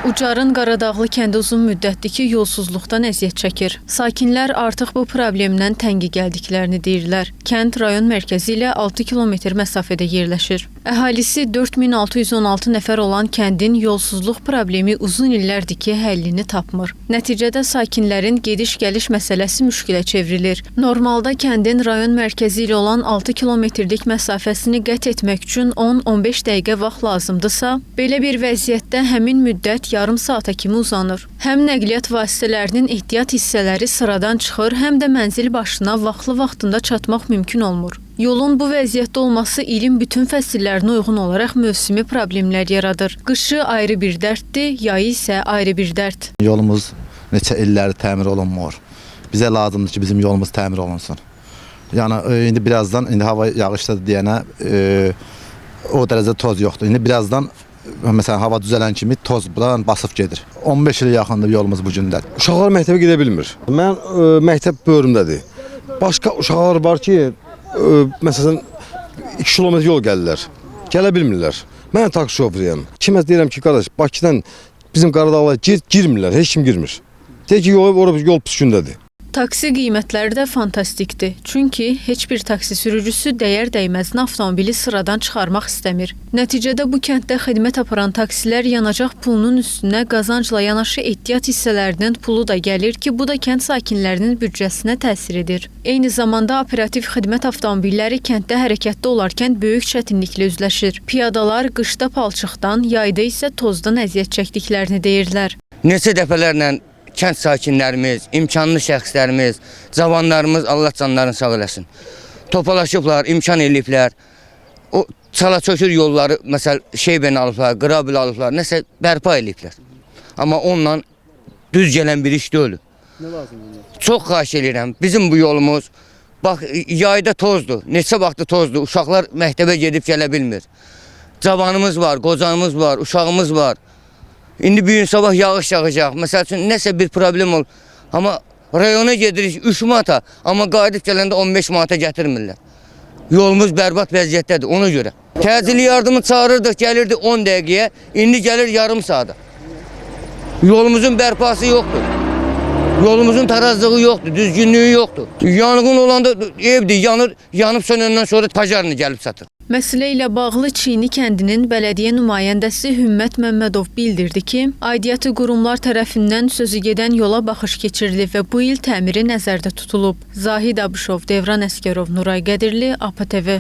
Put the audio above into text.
Ucarın Qaradağlı kəndi uzun müddətdir ki, yolsuzluqdan əziyyət çəkir. Sakinlər artıq bu problemdən təngi gəldiklərini deyirlər. Kənd rayon mərkəzi ilə 6 kilometr məsafədə yerləşir. Əhalisi 4616 nəfər olan kəndin yolsuzluq problemi uzun illərdir ki, həllini tapmır. Nəticədə sakinlərin gediş-gəliş məsələsi müşkilə çevrilir. Normalda kəndin rayon mərkəzi ilə olan 6 kilometrlik məsafəsini qət etmək üçün 10-15 dəqiqə vaxt lazımdırsa, belə bir vəziyyətdə həmin müddət yarım saata kimi uzanır. Həm nəqliyyat vasitələrinin ehtiyat hissələri sıradan çıxır, həm də mənzil başına vaxtında çatmaq mümkün olmur. Yolun bu vəziyyətdə olması ilin bütün fəsillərinə uyğun olaraq mövsümi problemlər yaradır. Qışı ayrı bir dərddir, yayı isə ayrı bir dərd. Yolumuz neçə illəri təmir olunmur. Bizə lazımdır ki, bizim yolumuz təmir olunsun. Yəni indi birazdan hava yağışdadır deyənə o dərəcədə toz yoxdur. İndi birazdan məsələn hava düzələn kimi toz buran basıb gedir. 15 ilə yaxındır yolumuz bu gündə. Uşaqlar məktəbə gedə bilmir. Mən məktəb bölümündədir. Başqa uşaqlar var ki, məsələn 2 kilometr yol gəlirlər. Gələ bilmirlər. Mən taksi şoförüyəm. Kimə deyirəm ki, qardaş, Bakıdan bizim Qaradağlara girmirlər, heç kim girmir. Deyir ki, yol pis gündədir. Taksi qiymətləri də fantastikdir. Çünki heç bir taksi sürücüsü dəyər-dəyməzin avtomobili sıradan çıxarmaq istəmir. Nəticədə bu kənddə xidmət aparan taksilər yanacaq pulunun üstünə qazancla yanaşı ehtiyat hissələrinin pulu da gəlir ki, bu da kənd sakinlərinin büdcəsinə təsir edir. Eyni zamanda operativ xidmət avtomobilləri kənddə hərəkətdə olarkən böyük çətinliklə üzləşir. Piyadalar qışda palçıqdan, yayda isə tozdan əziyyət çəkdiklərini deyirlər. Neçə dəfələrlə kənd sakinlərimiz, imkanlı şəxslərimiz, cavanlarımız Allah canlarını sağ eləsin. Topalaşıblar, imkan eləyiblər. O çala-çökür yolları, məsəl şeybəni alıblar, qrabil alıblar, nəsə bərpa eləyiblər. Amma onunla düz gələn bir iş deyil. Nə lazımdır? Çox xahiş edirəm. Bizim bu yolumuz, bax, yayda tozdur, neçə vaxtı tozdur. Uşaqlar məktəbə gedib gələ bilmir. Cavanımız var, qocamız var, uşağımız var. İndi bir gün sabah yağış yağacaq. Məsəl üçün nəsə bir problem ol. Amma rayona gedirik 3 manata, amma qayıdıb gələndə 15 manata gətirmirlər. Yolumuz bərbad vəziyyətdədir ona görə. Təcili yardımı çağırırdıq, gəlirdi 10 dəqiqəyə, indi gəlir yarım saata. Yolumuzun bərpası yoxdur. Yolumuzun tarazlığı yoxdur, düzgünlüyü yoxdur. Yanğın olanda evdir, yanıb sönəndən sonra pajarını gəlib satır. Məsələ ilə bağlı Çiyini kəndinin bələdiyyə nümayəndəsi Hümmət Məmmədov bildirdi ki, aidiyyatı qurumlar tərəfindən sözü gedən yola baxış keçirilib və bu il təmiri nəzərdə tutulub. Zahid Abışov, Devran Əskərov, Nuray Qədirli, APA TV.